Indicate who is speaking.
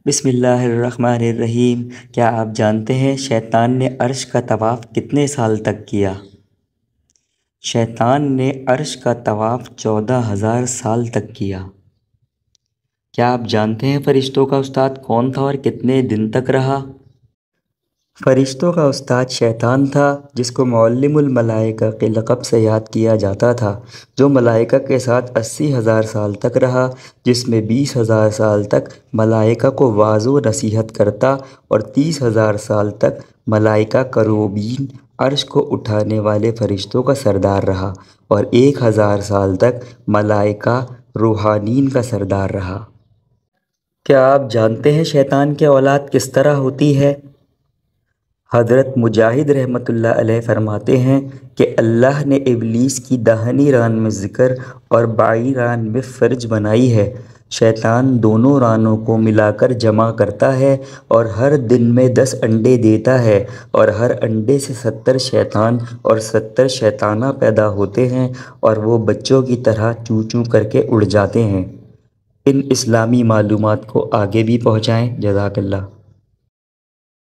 Speaker 1: بسم اللہ الرحمن الرحیم۔ کیا آپ جانتے ہیں شیطان نے عرش کا طواف کتنے سال تک کیا؟ شیطان نے عرش کا طواف 14,000 سال تک کیا۔ کیا آپ جانتے ہیں فرشتوں کا استاد کون تھا اور کتنے دن تک رہا؟ فرشتوں کا استاد شیطان تھا، جس کو معلم الملائکہ کے لقب سے یاد کیا جاتا تھا، جو ملائکہ کے ساتھ 80,000 سال تک رہا، جس میں 20,000 سال تک ملائکہ کو وعظ و نصیحت کرتا اور 30,000 سال تک ملائکہ کروبین عرش کو اٹھانے والے فرشتوں کا سردار رہا، اور 1,000 سال تک ملائکہ روحانین کا سردار رہا۔ کیا آپ جانتے ہیں شیطان کی اولاد کس طرح ہوتی ہے؟ حضرت مجاہد رحمۃ اللہ علیہ فرماتے ہیں کہ اللہ نے ابلیس کی داہنی ران میں ذکر اور بائیں ران میں فرج بنائی ہے۔ شیطان دونوں رانوں کو ملا کر جمع کرتا ہے اور ہر دن میں 10 انڈے دیتا ہے، اور ہر انڈے سے 70 شیطان اور 70 شیطانہ پیدا ہوتے ہیں، اور وہ بچوں کی طرح چوں چوں کر کے اڑ جاتے ہیں۔ ان اسلامی معلومات کو آگے بھی پہنچائیں۔ جزاک اللہ۔